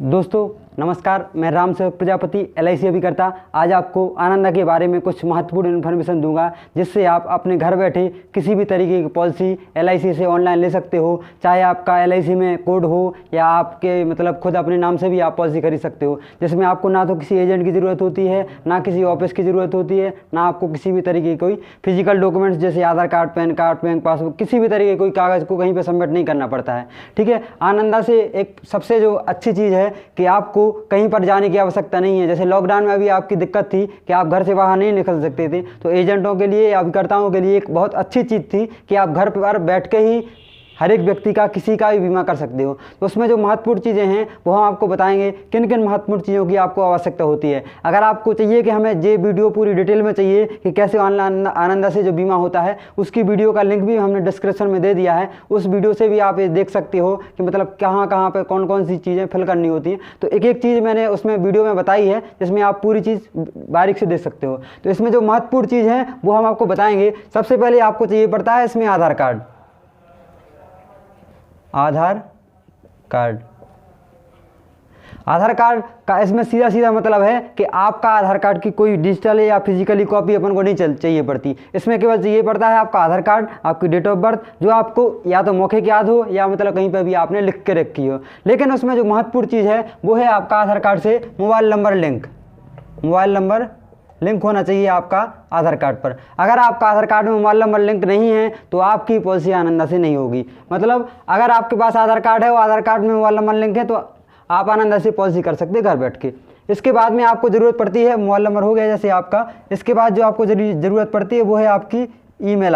दोस्तों नमस्कार, मैं राम सेवक प्रजापति LIC अभिकर्ता आज आपको आनंदा के बारे में कुछ महत्वपूर्ण इन्फॉर्मेशन दूंगा, जिससे आप अपने घर बैठे किसी भी तरीके की पॉलिसी LIC से ऑनलाइन ले सकते हो। चाहे आपका LIC में कोड हो या आपके खुद अपने नाम से भी आप पॉलिसी खरीद सकते हो, जिसमें आपको ना तो किसी एजेंट की ज़रूरत होती है, ना किसी ऑफिस की ज़रूरत होती है, ना आपको किसी भी तरीके की कोई फिजिकल डॉक्यूमेंट्स जैसे Aadhaar card, PAN card, bank passbook, किसी भी तरीके कोई कागज़ को कहीं पर सबमिट नहीं करना पड़ता है। ठीक है, आनंदा से एक सबसे जो अच्छी चीज़ है कि आपको कहीं पर जाने की आवश्यकता नहीं है। जैसे लॉकडाउन में अभी आपकी दिक्कत थी कि आप घर से बाहर नहीं निकल सकते थे, तो एजेंटों के लिए, अभिकर्ताओं के लिए एक बहुत अच्छी चीज़ थी कि आप घर पर बैठ के ही हर एक व्यक्ति का, किसी का भी बीमा कर सकते हो। तो उसमें जो महत्वपूर्ण चीज़ें हैं वो हम आपको बताएंगे किन किन महत्वपूर्ण चीज़ों की आपको आवश्यकता होती है। अगर आपको चाहिए कि हमें ये वीडियो पूरी डिटेल में चाहिए कि कैसे ऑनलाइन आनंदा से जो बीमा होता है, उसकी वीडियो का लिंक भी हमने डिस्क्रिप्शन में दे दिया है। उस वीडियो से भी आप ये देख सकते हो कि कहाँ कहाँ पर कौन कौन सी चीज़ें फिल करनी होती हैं। तो एक एक चीज़ मैंने उसमें वीडियो में बताई है, जिसमें आप पूरी चीज़ बारीक से देख सकते हो। तो इसमें जो महत्वपूर्ण चीज़ है वो हम आपको बताएंगे। सबसे पहले आपको चाहिए पड़ता है इसमें आधार कार्ड। आधार कार्ड का इसमें सीधा सीधा मतलब है कि आपका आधार कार्ड की कोई डिजिटल या फिजिकली कॉपी अपन को नहीं चाहिए पड़ती। इसमें केवल चाहिए पड़ता है आपका आधार कार्ड, आपकी डेट ऑफ बर्थ, जो आपको या तो मौके की याद हो या कहीं पर भी आपने लिख के रखी हो। लेकिन उसमें जो महत्वपूर्ण चीज़ है वो है आपका आधार कार्ड से मोबाइल नंबर लिंक होना चाहिए आपका आधार कार्ड पर। अगर आपका आधार कार्ड में मोबाइल नंबर लिंक नहीं है तो आपकी पॉलिसी आनंदा से नहीं होगी। अगर आपके पास आधार कार्ड है, वो आधार कार्ड में मोबाइल नंबर लिंक है, तो आप आनंदा से पॉलिसी कर सकते हैं घर बैठ के। इसके बाद में आपको ज़रूरत पड़ती है, मोबाइल नंबर हो गया जैसे आपका, इसके बाद जो आपको ज़रूरत पड़ती है वो है आपकी ईमेल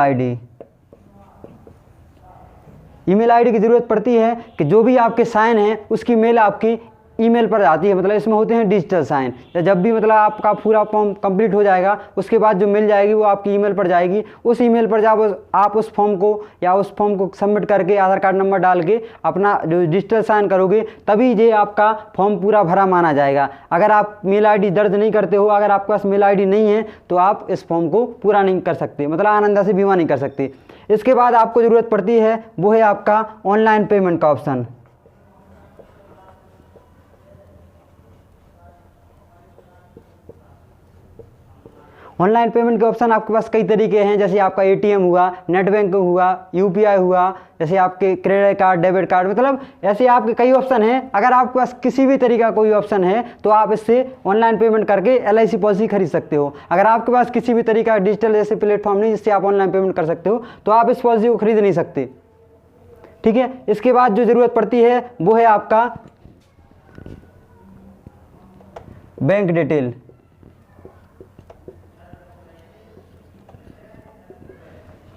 आईडी की ज़रूरत पड़ती है कि जो भी आपके साइन हैं उसकी मेल आपकी ईमेल पर आती है। इसमें होते हैं डिजिटल साइन। जब भी आपका पूरा फॉर्म कंप्लीट हो जाएगा, उसके बाद जो मिल जाएगी वो आपकी ईमेल पर जाएगी। उस ईमेल पर जब आप उस फॉर्म को सबमिट करके आधार कार्ड नंबर डाल के अपना जो डिजिटल साइन करोगे, तभी ये आपका फॉर्म पूरा भरा माना जाएगा। अगर आप मेल आईडी दर्ज नहीं करते हो, अगर आपके पास मेल आईडी नहीं है, तो आप इस फॉर्म को पूरा नहीं कर सकते, आनंदा से बीमा नहीं कर सकते। इसके बाद आपको ज़रूरत पड़ती है वो है आपका ऑनलाइन पेमेंट का ऑप्शन। ऑनलाइन पेमेंट के ऑप्शन आपके पास कई तरीके हैं, जैसे आपका ATM हुआ, नेट बैंकिंग हुआ, UPI हुआ, जैसे आपके क्रेडिट कार्ड, डेबिट कार्ड, ऐसे आपके कई ऑप्शन हैं। अगर आपके पास किसी भी तरीका कोई ऑप्शन है तो आप इससे ऑनलाइन पेमेंट करके LIC पॉलिसी खरीद सकते हो। अगर आपके पास किसी भी तरीका डिजिटल जैसे प्लेटफॉर्म नहीं जिससे आप ऑनलाइन पेमेंट कर सकते हो, तो आप इस पॉलिसी को खरीद नहीं सकते। ठीक है, इसके बाद जो ज़रूरत पड़ती है वो है आपका बैंक डिटेल।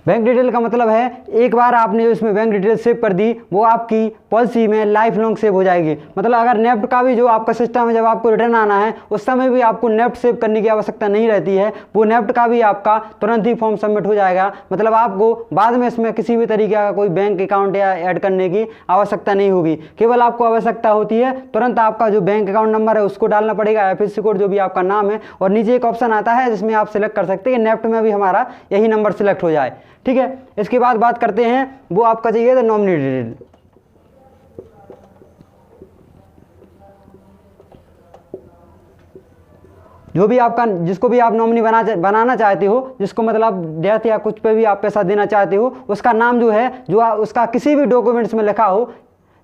बैंक डिटेल का मतलब है, एक बार आपने जो इसमें बैंक डिटेल सेव कर दी, वो आपकी पॉलिसी में लाइफ लॉन्ग सेव हो जाएगी। अगर नेफ्ट का भी जो आपका सिस्टम है, जब आपको रिटर्न आना है उस समय भी आपको नेफ्ट सेव करने की आवश्यकता नहीं रहती है। वो नेफ्ट का भी आपका तुरंत ही फॉर्म सबमिट हो जाएगा। आपको बाद में इसमें किसी भी तरीके का कोई बैंक अकाउंट या ऐड करने की आवश्यकता नहीं होगी। केवल आपको आवश्यकता होती है तुरंत आपका जो बैंक अकाउंट नंबर है उसको डालना पड़ेगा, FSC कोड जो भी आपका नाम है, और नीचे एक ऑप्शन आता है जिसमें आप सिलेक्ट कर सकते हैं नेफ्ट में भी हमारा यही नंबर सिलेक्ट हो जाए। ठीक है, इसके बाद बात करते हैं, वो आपका चाहिए था नॉमिनी डिटेल। जो भी आपका, जिसको भी आप नॉमिनी बनाना चाहते हो, जिसको डेथ या कुछ पे भी आप पैसा देना चाहते हो, उसका नाम जो है, जो उसका किसी भी डॉक्यूमेंट्स में लिखा हो,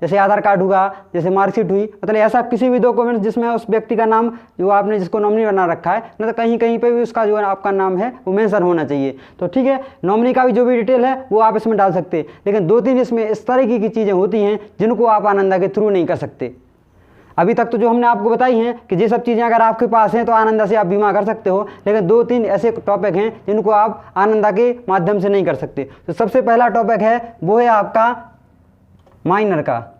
जैसे आधार कार्ड हुआ, जैसे मार्कशीट हुई, ऐसा किसी भी डॉक्यूमेंट्स जिसमें उस व्यक्ति का नाम जो आपने जिसको नॉमिनी बना रखा है, कहीं कहीं पे भी उसका जो आपका नाम है वो मेंशन होना चाहिए। तो ठीक है, नॉमिनी का भी जो भी डिटेल है वो आप इसमें डाल सकते हैं। लेकिन 2-3 इसमें इस तरीके की चीज़ें होती हैं जिनको आप आनंदा के थ्रू नहीं कर सकते। अभी तक तो जो हमने आपको बताई हैं कि ये सब चीज़ें अगर आपके पास हैं तो आनंदा से आप बीमा कर सकते हो, लेकिन 2-3 ऐसे टॉपिक हैं जिनको आप आनंदा के माध्यम से नहीं कर सकते। तो सबसे पहला टॉपिक है वो है आपका माइनर का।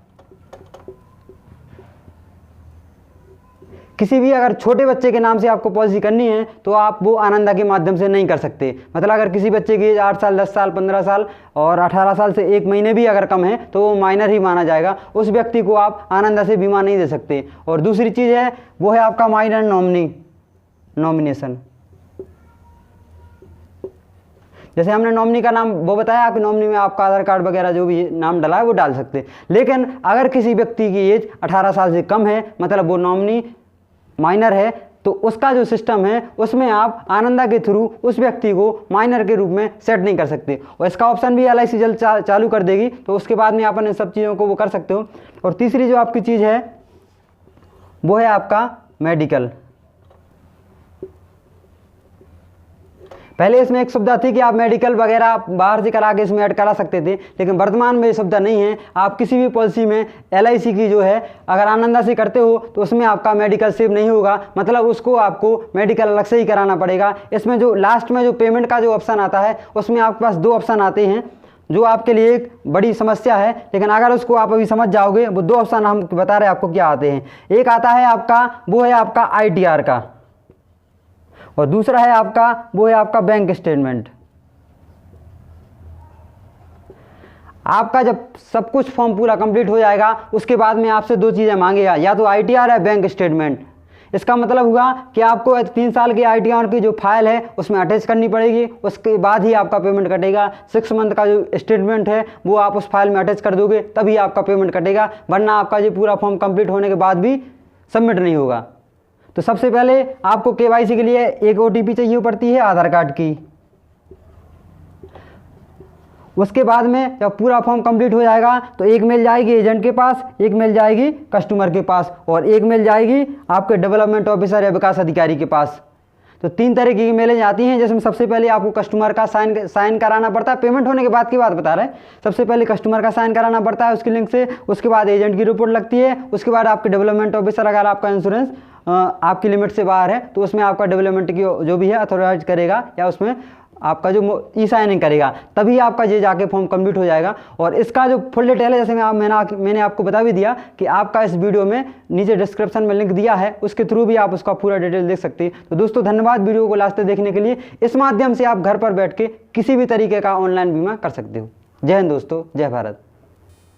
किसी भी अगर छोटे बच्चे के नाम से आपको पॉलिसी करनी है तो आप वो आनंदा के माध्यम से नहीं कर सकते। अगर किसी बच्चे की 8 साल, 10 साल, 15 साल और 18 साल से 1 महीने भी अगर कम है तो वो माइनर ही माना जाएगा। उस व्यक्ति को आप आनंदा से बीमा नहीं दे सकते। और दूसरी चीज़ है वो है आपका माइनर नॉमिनेशन। जैसे हमने नॉमिनी का नाम वो बताया कि नॉमिनी में आपका आधार कार्ड वगैरह जो भी नाम डला है वो डाल सकते हैं। लेकिन अगर किसी व्यक्ति की एज 18 साल से कम है, मतलब वो नॉमिनी माइनर है, तो उसका जो सिस्टम है उसमें आप आनंदा के थ्रू उस व्यक्ति को माइनर के रूप में सेट नहीं कर सकते। और इसका ऑप्शन भी LIC जल्द चालू कर देगी, तो उसके बाद में आप इन सब चीज़ों को वो कर सकते हो। और तीसरी जो आपकी चीज़ है वो है आपका मेडिकल। पहले इसमें एक सुविधा थी कि आप मेडिकल वगैरह बाहर से करा के इसमें ऐड करा सकते थे, लेकिन वर्तमान में ये सुविधा नहीं है। आप किसी भी पॉलिसी में LIC की जो है अगर आनंदा से करते हो तो उसमें आपका मेडिकल सेव नहीं होगा, मतलब उसको आपको मेडिकल अलग से ही कराना पड़ेगा। इसमें जो लास्ट में जो पेमेंट का जो ऑप्शन आता है उसमें आपके पास 2 ऑप्शन आते हैं, जो आपके लिए एक बड़ी समस्या है, लेकिन अगर उसको आप अभी समझ जाओगे, वो 2 ऑप्शन हम बता रहे हैं आपको क्या आते हैं। एक आता है आपका, वो है आपका ITR का, और दूसरा है आपका, वो है आपका बैंक स्टेटमेंट। आपका जब सब कुछ फॉर्म पूरा कंप्लीट हो जाएगा उसके बाद में आपसे 2 चीज़ें मांगेगा, या तो ITR है बैंक स्टेटमेंट। इसका मतलब हुआ कि आपको 3 साल की ITR की जो फाइल है उसमें अटैच करनी पड़ेगी, उसके बाद ही आपका पेमेंट कटेगा। 6 मंथ का जो स्टेटमेंट है वो आप उस फाइल में अटैच कर दोगे तभी आपका पेमेंट कटेगा, वरना आपका ये पूरा फॉर्म कंप्लीट होने के बाद भी सबमिट नहीं होगा। तो सबसे पहले आपको KYC के लिए एक OTP चाहिए पड़ती है आधार कार्ड की। उसके बाद में जब पूरा फॉर्म कंप्लीट हो जाएगा तो एक मेल जाएगी एजेंट के पास, एक मेल जाएगी कस्टमर के पास, और एक मेल जाएगी आपके डेवलपमेंट ऑफिसर या विकास अधिकारी के पास। तो 3 तरह की मेलें आती हैं, जिसमें सबसे पहले आपको कस्टमर का साइन कराना पड़ता है। पेमेंट होने के बाद की बात बता रहे हैं। सबसे पहले कस्टमर का साइन कराना पड़ता है उसकी लिंक से, उसके बाद एजेंट की रिपोर्ट लगती है, उसके बाद आपके डेवलपमेंट ऑफिसर, अगर आपका इंश्योरेंस आपकी लिमिट से बाहर है तो उसमें आपका डेवलपमेंट की जो भी है अथॉराइज करेगा, या उसमें आपका जो ई-साइनिंग करेगा, तभी आपका ये जाके फॉर्म कंप्लीट हो जाएगा। और इसका जो फुल डिटेल है, जैसे मैंने आपको बता भी दिया कि आपका इस वीडियो में नीचे डिस्क्रिप्शन में लिंक दिया है, उसके थ्रू भी आप उसका पूरा डिटेल देख सकते हैं। तो दोस्तों धन्यवाद वीडियो को लास्ट तक देखने के लिए। इस माध्यम से आप घर पर बैठ के किसी भी तरीके का ऑनलाइन बीमा कर सकते हो। जय हिंद दोस्तों, जय भारत।